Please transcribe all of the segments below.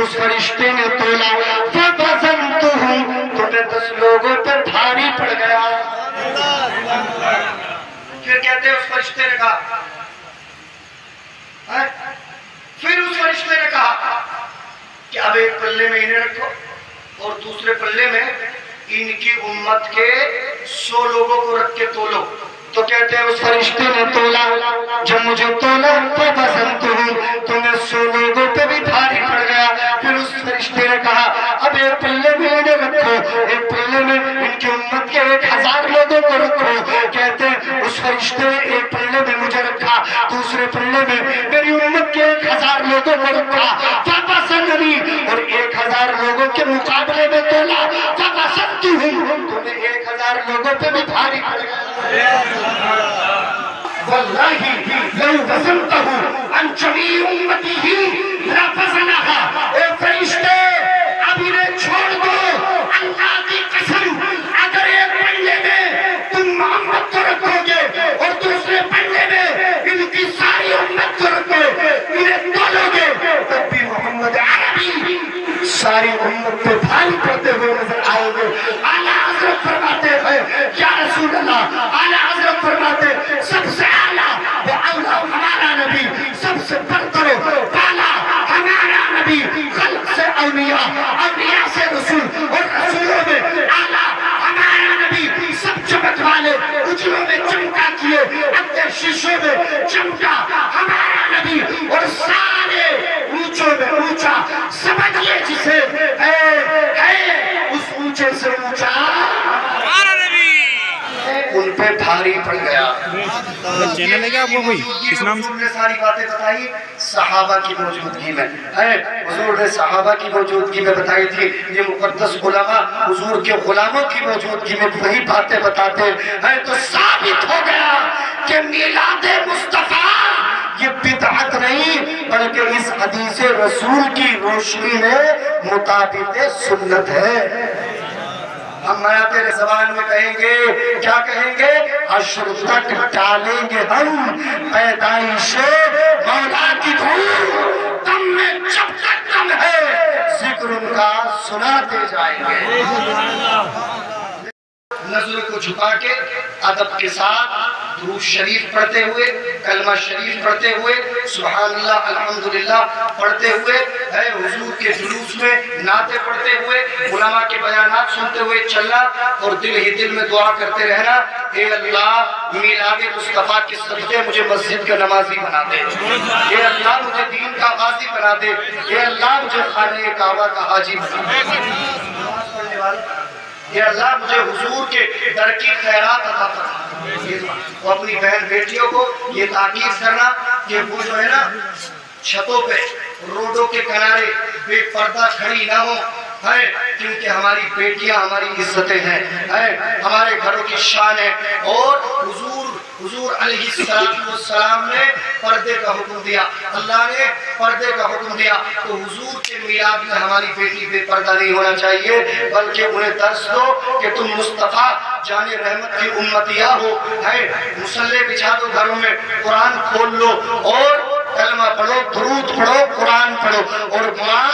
اس فرشتے نے تولا فَوَزَنْتُهُمْ تو میں 10 لوگوں پر بھاری پڑ گیا. پھر کہتے ہیں اس فرشتے نے کہا پھر اس فرشتے نے کہا کہ اب ایک پلے میں انہیں رکھو اور دوسرے پلے میں ان کی امت کے 100 لوگوں کو رکھ کے تولو. تو کہتے ہیں اس فرشتے نے تولا, جب مجھے تولا تو بسنت ہوں تو میں 100 لوگوں پہ بھی بھاری پڑ گیا. پھر اس فرشتے نے کہا اب ایک پلے میں انہیں رکھو, ایک پلے میں ان کی امت کے 1000 لوگوں کو رکھو. کہتے ہیں اس فرشتے نے ایک پلے میں مجھے رکھا, دوسرے پلے میں میری امت کے 1000 لوگوں کو رکھا. اور 1000 لوگوں کے مقابلے میں تولا فبسنت ہوں تو میں 1000 لوگوں پہ بھی بھاری پڑ گیا. واللہ لو وزنتہ عن جمیع امتہ لوزنہا. اے فرشتے اب انہیں چھوڑ دو, اللہ کی قسم اگر ایک پلے میں تم محمد کو رکھو گے اور دوسرے پلے میں ان کی ساری امت کو رکھو, انہیں تولو گے, تب بھی محمد عربی ساری امت پہ بھاری پڑتے ہوئے نظر آئے گے. اعلیٰ حضرت فرماتے ہیں یا رسول اللہ, اعلیٰ حضرت فرماتے سب سے اعلیٰ و اولیٰ ہمارا نبی, سب سے برتر و بالا ہمارا نبی, خلق سے اولیاء, اولیاء سے رسول, اور رسولوں میں اعلیٰ ہمارا نبی. سب چمک والے اجروں میں چمکا کیے, اندر شیشوں میں چمکا ہمارا نبی, اور سارے اونچوں میں اونچا سمجھئے جسے ہے اس اونچے سے اونچا ہمارا نبی. ان پہ بھاری پڑ گیا. چینل ہے کیا آپ کو کوئی کس نام حضور نے ساری باتیں بتائی صحابہ کی موجودگی میں. حضور نے صحابہ کی موجودگی میں بتائی تھی. یہ مقدس علماء حضور کے غلاموں کی موجودگی میں وہی باتیں بتاتے ہیں. تو ثابت ہو گیا کہ میلاد مصطفیٰ یہ بدعت نہیں بلکہ اس حدیث رسول کی روشنی میں مطابق سنت ہے. ہم نیا تیرے زبان میں کہیں گے, کیا کہیں گے؟ حشر تک ڈالیں گے ہم پیدائش مولا کی دھوم, تم میں جب تک دم ہے ذکر ان کا سناتے جائیں گے. نظر کو جھکا کے ادب کے ساتھ درود شریف پڑھتے ہوئے, کلمہ شریف پڑھتے ہوئے, سبحان اللہ الحمدللہ پڑھتے ہوئے, حضور کے جلوس میں نعتیں پڑھتے ہوئے, علماء کے بیانات سنتے ہوئے چلنا, اور دل ہی دل میں دعا کرتے رہنا, اے اللہ میلاد مصطفیٰ کے صدقے مجھے مسجد کا نمازی بنا دے, اے اللہ مجھے دین کا غازی بنا دے, اے اللہ مجھے خانہ کعبہ کا حاجی بنا دے, اے اللہ مجھے حضور کے در کی خیرات عطا فرما. وہ اپنی بہن بیٹیوں کو یہ تاکید کرنا کہ وہ جو ہے نا چھتوں پہ روڈوں کے کنارے بے پردہ کھڑی نہ ہو, کیونکہ ہماری بیٹیاں ہماری عزتیں ہیں, ہمارے گھروں کی شان ہے. اور حضور علیہ السلام نے پردے کا حکم دیا, اللہ نے پردے کا حکم دیا. تو حضور کے میلاد میں ہماری بیٹی بے پردہ نہیں ہونا چاہیے, بلکہ انہیں درس دو کہ تم مصطفیٰ جان رحمت کی امتیہ ہو. مصلی بچھا دو گھروں میں, قرآن کھول لو اور کلمہ پڑھو, درود پڑھو, قرآن پڑھو, اور ماں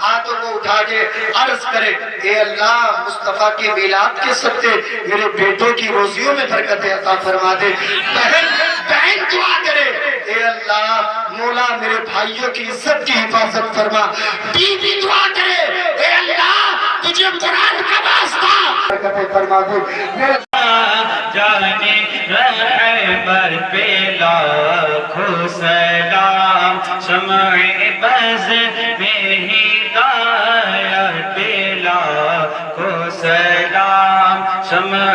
ہاتھوں کو اٹھا کے عرض کرے اے اللہ مصطفیٰ کے میلاد کے صدقے میرے بیٹوں کی روزیوں میں برکت عطا فرما دے. بہن دعا کرے اے اللہ مولا میرے بھائیوں کی عزت کی حفاظت فرما. بیوی دعا کرے اے اللہ تجھے قرآن کا واسطہ برکت فرما دے. جانے رحمت پہ لاکھوں سلام, شمع بز میں ہدایت پہ لاکھوں سلام, شمع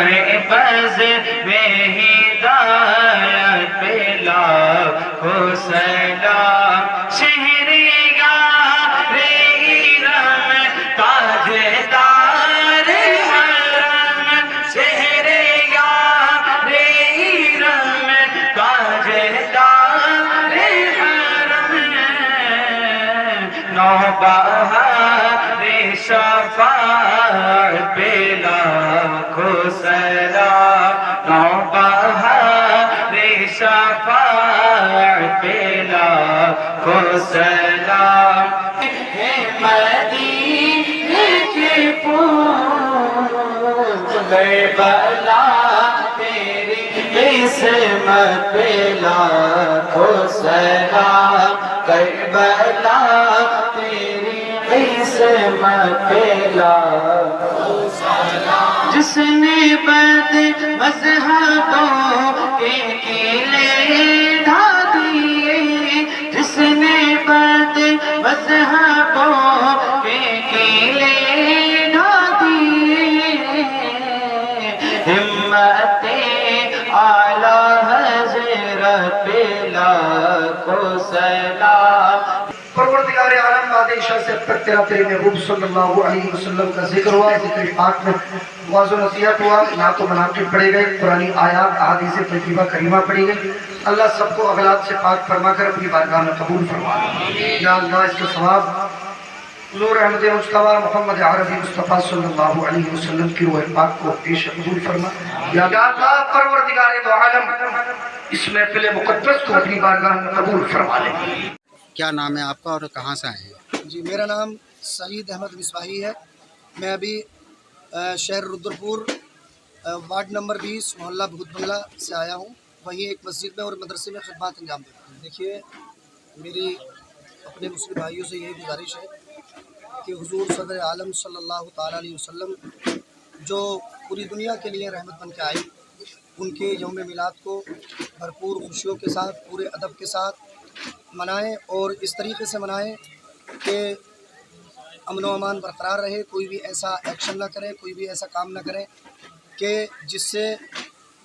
بز میں ہدایت پہ لاکھوں سلام. شہریار ایران تاجدار حرم, شہریار ایران تاجدار حرم, نوبہار شفاعت پہ لاکھوں سلام, نوبہار شفاعت پہ لاکھوں سلام. کربلا تیری قسمت پہ لاکھوں سلام، کربلا تیری قسمت پہ لاکھوں سلام، جس نے بد مذہبوں کے کیلے ڈھا دیے، جس نے بد مذہبوں کے کیلے ڈھا دیے، ہمت اعلیٰ حضرت پہ لاکھوں سلام۔ پروردگار عالم بعد عشاء سے اب تک تیرا تیرے محبوب صلی اللہ علیہ وسلم کا ذکر ہوا، ذکر پاک میں واضح و نصیحت ہوا، نعت و مناقب پڑھے گئے، قرآنی آیات احادیث طیبہ کریمہ پڑھی گئی۔ اللہ سب کو اغلاط سے پاک فرما کر اپنی بارگاہ میں قبول فرما۔ یا اللہ اس کا ثواب نور احمد مصطفیٰ محمد عربی مصطفیٰ صلی اللہ علیہ وسلم کی روح پاک کو پیش قبول فرما۔ یا اللہ پروردگار دو عالم اس محفل مقدس کو اپنی بارگاہ میں قبول فرما لے۔ کیا نام ہے آپ کا اور کہاں سے آئے ہیں؟ جی میرا نام سعید احمد مصباحی ہے، میں ابھی شہر رودرپور وارڈ نمبر 20 محلہ بھوت بنگلہ سے آیا ہوں، وہیں ایک مسجد میں اور مدرسے میں خدمات انجام دیتا ہوں۔ دیکھیے میری اپنے مسلم بھائیوں سے یہی گزارش ہے کہ حضور صدر عالم صلی اللہ تعالیٰ علیہ وسلم جو پوری دنیا کے لیے رحمت بن کے آئی، ان کے یوم میلاد کو بھرپور خوشیوں کے ساتھ پورے ادب کے ساتھ منائیں، اور اس طریقے سے منائیں کہ امن و امان برقرار رہے، کوئی بھی ایسا ایکشن نہ کرے، کوئی بھی ایسا کام نہ کرے کہ جس سے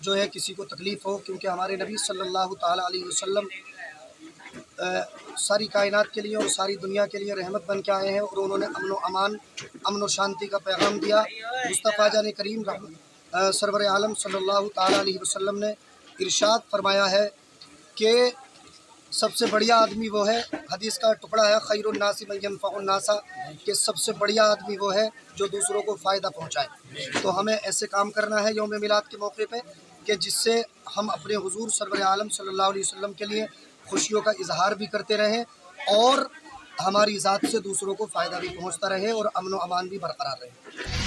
جو ہے کسی کو تکلیف ہو، کیونکہ ہمارے نبی صلی اللہ تعالیٰ علیہ وسلم ساری کائنات کے لیے اور ساری دنیا کے لیے رحمت بن کے آئے ہیں، اور انہوں نے امن و امان، امن و شانتی کا پیغام دیا۔ مصطفیٰ جان کریم سرور عالم صلی اللہ تعالیٰ علیہ وسلم نے ارشاد فرمایا ہے کہ سب سے بڑھیا آدمی وہ ہے، حدیث کا ٹکڑا ہے، خیر الناس من ینفع الناس، کہ سب سے بڑھیا آدمی وہ ہے جو دوسروں کو فائدہ پہنچائے۔ تو ہمیں ایسے کام کرنا ہے یوم میلاد کے موقع پہ کہ جس سے ہم اپنے حضور سرور عالم صلی اللہ علیہ وسلم کے لیے خوشیوں کا اظہار بھی کرتے رہیں، اور ہماری ذات سے دوسروں کو فائدہ بھی پہنچتا رہے، اور امن و امان بھی برقرار رہے۔